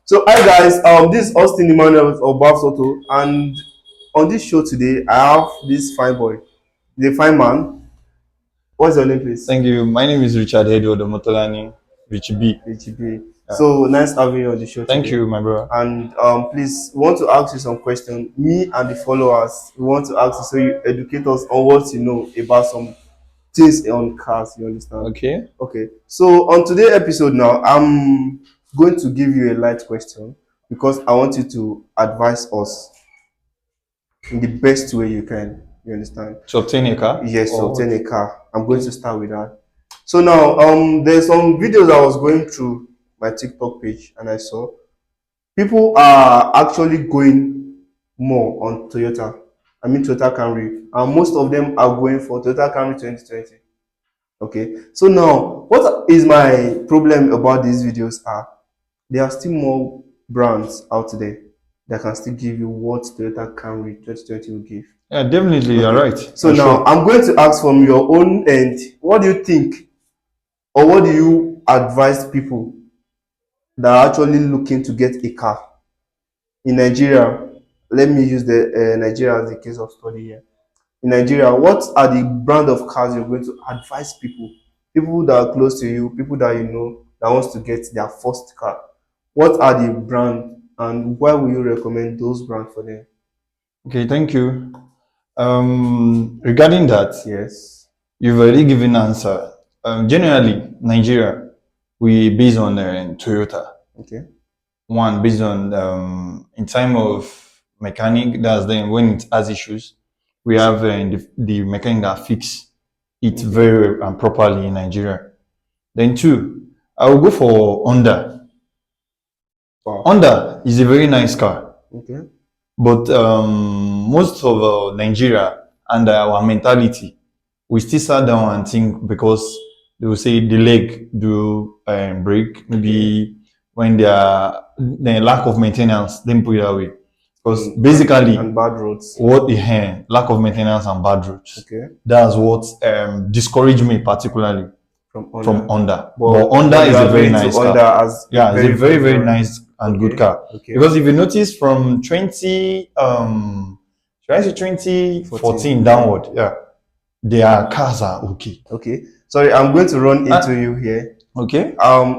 So hi guys, this is Austin Emmanuel of Babz, and on this show today I have this fine boy, the fine man. What's your name, please? Thank you. My name is Richard Edward Omotolani, Rich B. HB. Yeah. So nice having you on the show Thank today. you, my brother. And please, we want to ask you some questions. Me and the followers, we want to ask you so you educate us on what you know about some things on cars. You understand? Okay. Okay. So on today's episode now, I'm going to give you a light question because I want you to advise us in the best way you can. You understand? To obtain a car? Yes, to obtain a car. I'm going to start with that. So now, there's some videos I was going through my TikTok page and I saw people are actually going more on Toyota. I mean Toyota Camry, and most of them are going for Toyota Camry 2020. Okay, so now what is my problem about these videos are there are still more brands out there that can still give you what Toyota Camry 2020 will give. Yeah, definitely, you're right. So now I'm going to ask from your own end, what do you think or what do you advise people that are actually looking to get a car in Nigeria? Let me use the Nigeria as the case of study here. In Nigeria, what are the brand of cars you're going to advise people that are close to you, people that you know that wants to get their first car? What are the brand and why will you recommend those brands for them? Okay, thank you. Regarding that, Yes. you've already given answer. Generally, Nigeria, we based on Toyota. Okay. One, based on in time of mechanic, that's then when it has issues, we have the mechanic that fix it very well and properly in Nigeria. Then two, I will go for Honda. Wow. Honda is a very nice car, Okay. but most of Nigeria and our mentality, we still sat down and think because they will say the leg do break, maybe when they are the lack of maintenance, then put it that way. Because basically, and bad roads. what lack of maintenance and bad roads. Okay. That's what discouraged me particularly from Honda. But But Honda is a very nice car. As Yeah, it's a very, very nice and good car. Okay. Because if you notice from 2014 downward, yeah, their cars are okay. Okay. Sorry, I'm going to run into you here. Okay.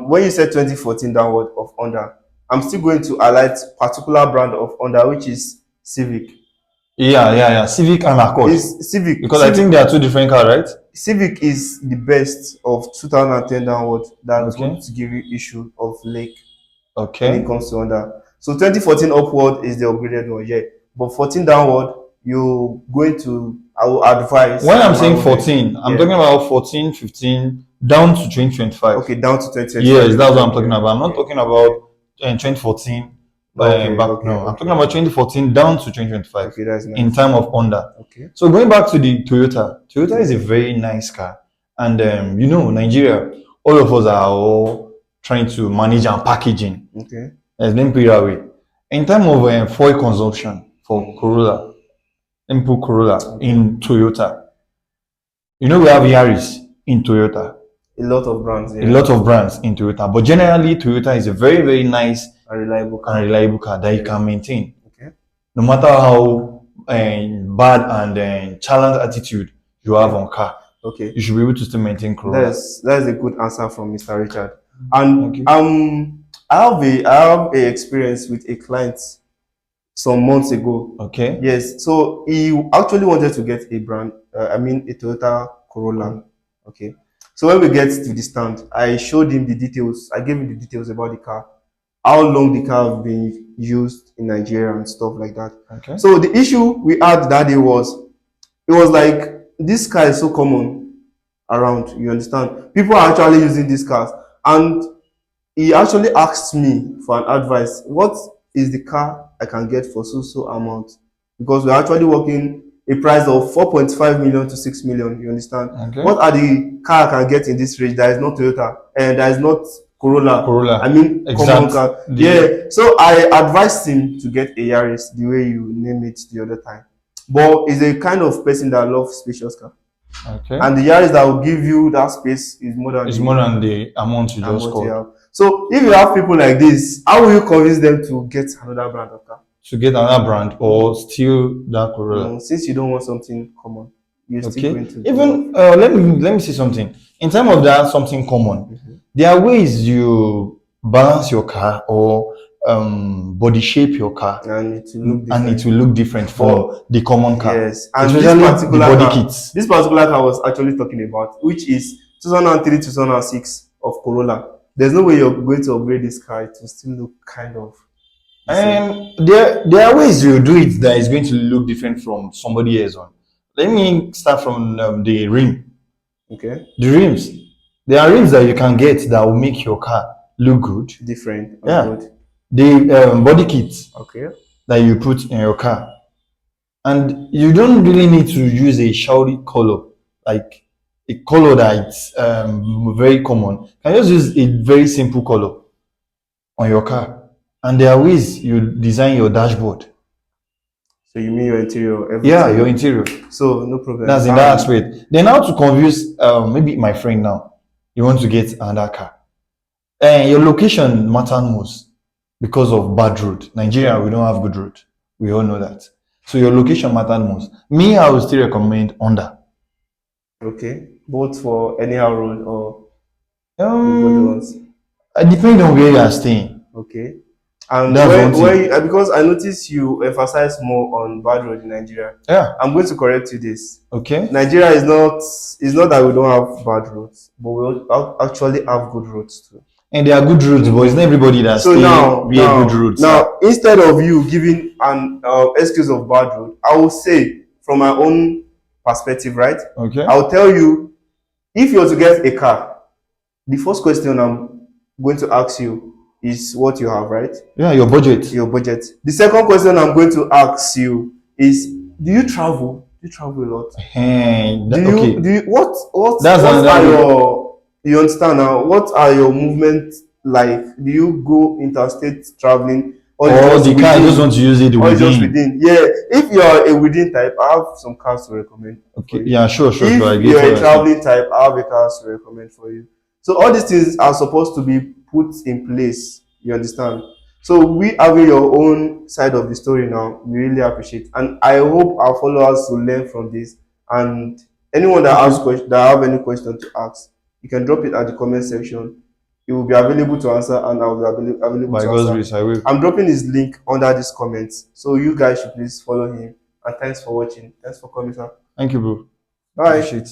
When you said 2014 downward of Honda, I'm still going to highlight particular brand of Honda, which is Civic. Yeah. Civic and Accord. It's Civic. Because Civic, I think there are two different cars, right? Civic is the best of 2010 downward that won't give you issue of leg when it comes to Honda. So 2014 upward is the upgraded one, yeah. But 14 downward, you're going to, I will advise. When I'm saying 14, I'm talking about 14, 15, down to 2025. Okay, down to 2025. Yes, that's what I'm talking about. I'm not talking about 2014. No, I'm talking about 2014 down to 2025. Okay, that's nice. In time of Honda. Okay. So going back to the Toyota, Toyota is a very nice car, and Nigeria, all of us are all trying to manage our packaging. Okay. Let me put it that way. In time of fuel consumption for Corolla, input Corolla in Toyota. We have Yaris in Toyota. A lot of brands. Yeah. A lot of brands in Toyota, but generally Toyota is a very, very nice and reliable car that you can maintain. Okay. No matter how bad and challenged attitude you have on car, okay, you should be able to still maintain Corolla. That's a good answer from Mr. Richard. And I have a experience with a client some months ago. Okay. Yes. So he actually wanted to get a brand, a Toyota Corolla. Okay. So when we get to the stand, I showed him the details. I gave him the details about the car, how long the car has been used in Nigeria and stuff like that. Okay. So the issue we had that day was, it was like, this car is so common around, you understand? People are actually using these cars. And he actually asked me for an advice. What is the car I can get for so amount? Because we're actually working a price of 4.5 million to 6 million, you understand? Okay. What are the car I can get in this range that is not Toyota and that is not Corolla? Common car. Yeah. So I advised him to get a Yaris, the way you name it the other time. But he's a kind of person that loves spacious car. Okay. And the Yaris that will give you that space is more than the amount you just called. So if you have people like this, how will you convince them to get another brand of car? To get another brand or steal that Corolla. Since you don't want something common, you're still Okay. going to Even let me say something. In terms of that something common, there are ways you balance your car or body shape your car, and it will look and different. it will look different from the common car. Yes, and Especially this the particular body car, kits. this particular car I was actually talking about, which is 2003 2006 of Corolla. There's no way you're going to upgrade this car; it will still look kind of the same. And there are ways you do it that is going to look different from somebody else one. Let me start from the rim. Okay, The rims. There are rims that you can get that will make your car look good. different and Yeah. good. The body kits Okay, that you put in your car. And you don't really need to use a shouty color, like a color that's very common. You can just use a very simple color on your car. And there are ways you design your dashboard. so you mean your interior, everything? Yeah, your interior. So no problem. That's in that aspect. Then how to convince maybe my friend now, you want to get another car. And your location matters most because of bad road. Nigeria, we don't have good road. We all know that. So your location matters most. Me, I would still recommend Honda. Okay, both for anyhow road or the good Um, ones. it depends on where you are staying. Okay. And That's one when thing. because I noticed you emphasize more on bad road in Nigeria. Yeah. I'm going to correct you this. Okay. Nigeria is not that we don't have bad roads, but we actually have good roads too. And there are good roads, but it's not everybody that So stay now, where good roads are. now instead of you giving an excuse of bad road, I will say from my own perspective, right? Okay. I'll tell you, if you're to get a car, the first question I'm going to ask you is what you have, right? Yeah, your budget. Your budget. The second question I'm going to ask you is, do you travel? Do you travel a lot? Hey, Do you what That's what are another your, you understand now? What are your movements like? Do you go interstate traveling or just the car, I within? just want to use it Or just within. within? Yeah. If you're a within type, I have some cars to recommend. Okay. For you. Yeah, sure. I If get you're what a you're saying. traveling type, I have a car to recommend for you. So all these things are supposed to be put in place. You understand? So we having your own side of the story now, we really appreciate, and I hope our followers will learn from this. And anyone that has that have any question to ask, you can drop it at the comment section. It will be available to answer, and I will be available By to God's answer. grace, I will. I'm dropping his link under this comments, so you guys should please follow him. And thanks for watching. Thanks for coming, sir. Thank you, bro. Bye. Appreciate it.